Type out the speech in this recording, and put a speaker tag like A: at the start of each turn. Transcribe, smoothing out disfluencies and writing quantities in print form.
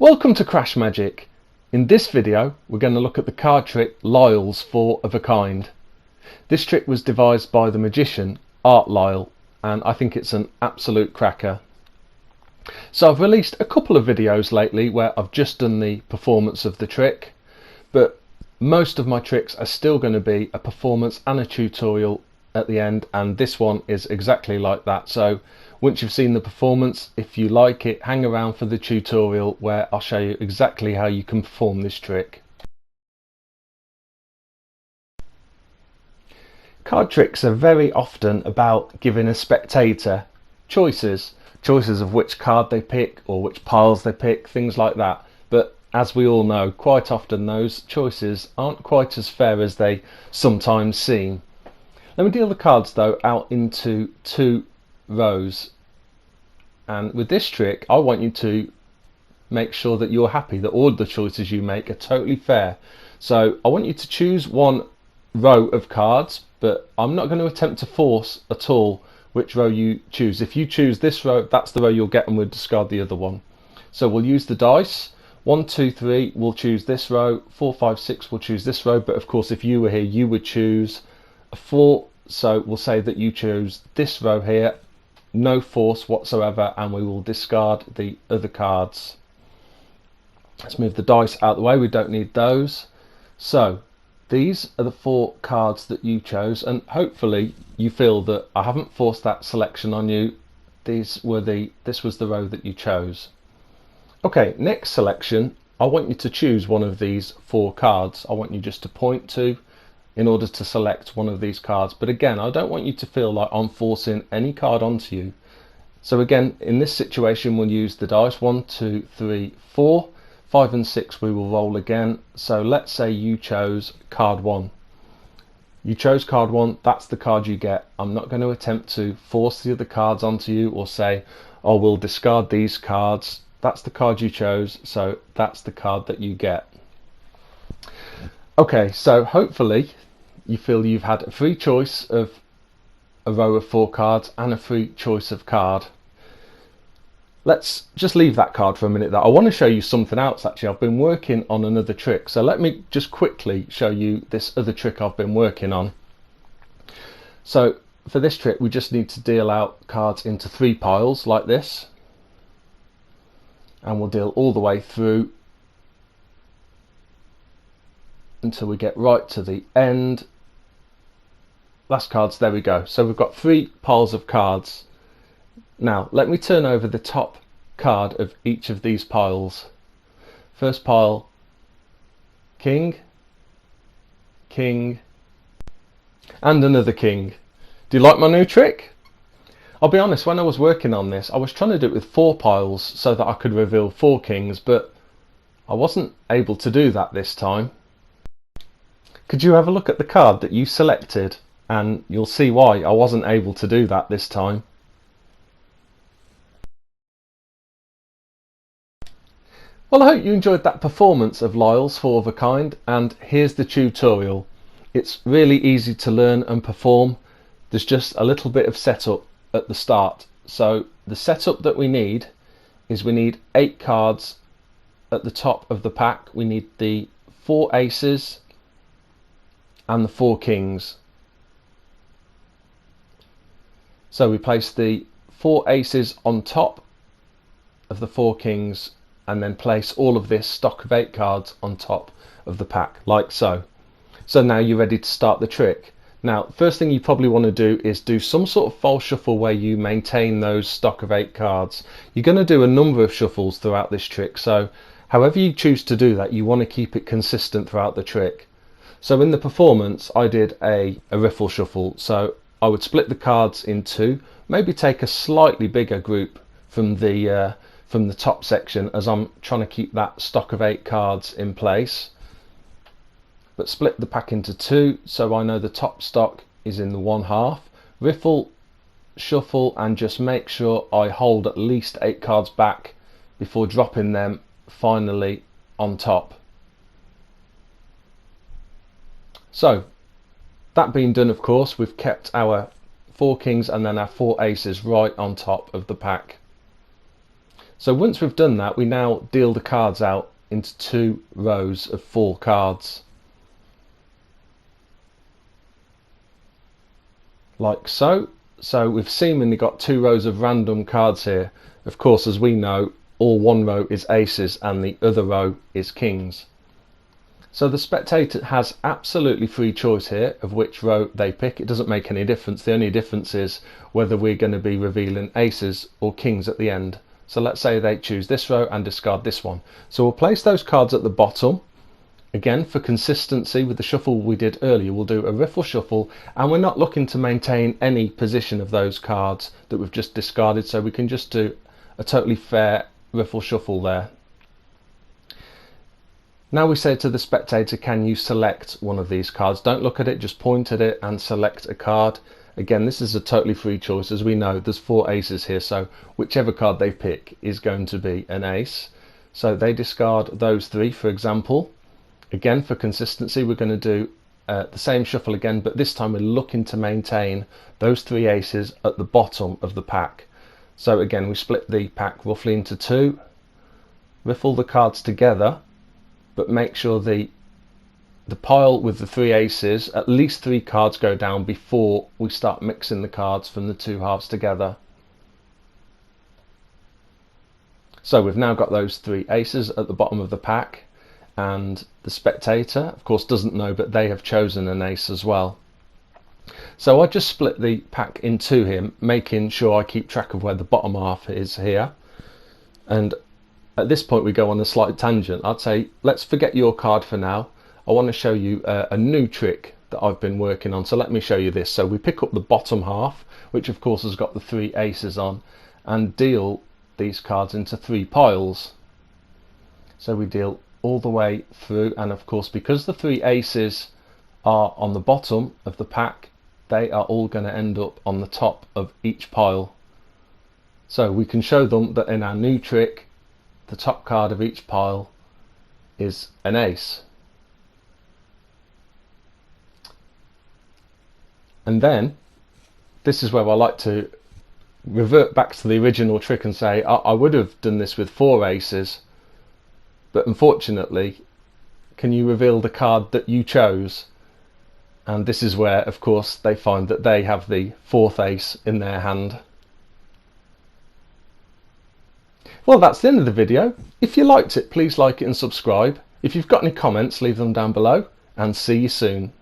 A: Welcome to CrashMagic. In this video we're going to look at the card trick Lyle's 4 of a kind. This trick was devised by the magician Lyle and I think it's an absolute cracker. So I've released a couple of videos lately where I've just done the performance of the trick, but most of my tricks are still going to be a performance and a tutorial at the end, and this one is exactly like that. So once you've seen the performance, if you like it, hang around for the tutorial where I'll show you exactly how you can perform this trick. Card tricks are very often about giving a spectator choices of which card they pick or which piles they pick, things like that. But as we all know, quite often those choices aren't quite as fair as they sometimes seem. Let me deal the cards though out into 2 rows, and with this trick I want you to make sure that you're happy that all the choices you make are totally fair. So I want you to choose one row of cards, but I'm not going to attempt to force at all which row you choose. If you choose this row, that's the row you'll get, and we'll discard the other one. So we'll use the dice. 1, 2, 3 we'll choose this row, 4, 5, 6 we'll choose this row, but of course if you were here you would choose a 4, so we'll say that you chose this row here, no force whatsoever, and we will discard the other cards. Let's move the dice out of the way, we don't need those. So these are the 4 cards that you chose, and hopefully you feel that I haven't forced that selection on you. This was the row that you chose. Okay, next selection, I want you to choose one of these 4 cards. I want you just to point to in order to select one of these cards, but again I don't want you to feel like I'm forcing any card onto you. So again, in this situation we'll use the dice. 1, 2, 3, 4, 5 and 6 we will roll again. So let's say you chose card 1. You chose card 1, that's the card you get. I'm not going to attempt to force the other cards onto you or say, oh, we'll discard these cards. That's the card you chose, so that's the card that you get. Okay, so hopefully you feel you've had a free choice of a row of 4 cards and a free choice of card. Let's just leave that card for a minute though. I want to show you something else actually. I've been working on another trick, so let me just quickly show you this other trick I've been working on. So for this trick we just need to deal out cards into 3 piles like this, and we'll deal all the way through until we get right to the end. Last cards, there we go. So we've got 3 piles of cards. Now let me turn over the top card of each of these piles. First pile, king, king, and another king. Do you like my new trick? I'll be honest, when I was working on this I was trying to do it with 4 piles so that I could reveal 4 kings, but I wasn't able to do that this time. Could you have a look at the card that you selected and you'll see why I wasn't able to do that this time. Well, I hope you enjoyed that performance of Lyle's 4 of a kind, and here's the tutorial. It's really easy to learn and perform. There's just a little bit of setup at the start. So the setup that we need is we need 8 cards at the top of the pack. We need the 4 aces and the 4 kings. So we place the 4 aces on top of the 4 kings and then place all of this stock of 8 cards on top of the pack, like so. So now you're ready to start the trick. Now, first thing you probably want to do is do some sort of false shuffle where you maintain those stock of 8 cards. You're going to do a number of shuffles throughout this trick, so however you choose to do that, you want to keep it consistent throughout the trick. So in the performance I did a riffle shuffle, so I would split the cards in 2, maybe take a slightly bigger group from the top section as I'm trying to keep that stock of 8 cards in place, but split the pack into 2 so I know the top stock is in the 1/2. Riffle, shuffle, and just make sure I hold at least 8 cards back before dropping them finally on top. So that being done, of course, we've kept our 4 kings and then our 4 aces right on top of the pack. So once we've done that, we now deal the cards out into 2 rows of 4 cards, like so. So we've seemingly got 2 rows of random cards here. Of course, as we know, all one row is aces and the other row is kings. So the spectator has absolutely free choice here of which row they pick. It doesn't make any difference. The only difference is whether we're going to be revealing aces or kings at the end. So let's say they choose this row and discard this one. So we'll place those cards at the bottom. Again, for consistency with the shuffle we did earlier, we'll do a riffle shuffle, and we're not looking to maintain any position of those cards that we've just discarded, so we can just do a totally fair riffle shuffle there. Now we say to the spectator, can you select one of these cards? Don't look at it, just point at it and select a card. Again, this is a totally free choice. As we know, there's 4 aces here, so whichever card they pick is going to be an ace. So they discard those 3, for example. Again, for consistency, we're going to do the same shuffle again, but this time we're looking to maintain those 3 aces at the bottom of the pack. So again, we split the pack roughly into 2, riffle the cards together, but make sure the pile with the 3 aces, at least 3 cards go down before we start mixing the cards from the 2 halves together. So we've now got those 3 aces at the bottom of the pack, and the spectator, of course, doesn't know, but they have chosen an ace as well. So I just split the pack in 2 here, making sure I keep track of where the bottom half is here. And at this point we go on a slight tangent. I'd say let's forget your card for now. I want to show you a new trick that I've been working on. So let me show you this. So we pick up the bottom half, which of course has got the 3 aces on, and deal these cards into 3 piles. So we deal all the way through, and of course, because the 3 aces are on the bottom of the pack, they are all going to end up on the top of each pile. So we can show them that in our new trick, the top card of each pile is an ace. And then this is where I like to revert back to the original trick and say I would have done this with 4 aces, but unfortunately, can you reveal the card that you chose? And this is where, of course, they find that they have the 4th ace in their hand. Well, that's the end of the video. If you liked it, please like it and subscribe. If you've got any comments, leave them down below, and see you soon.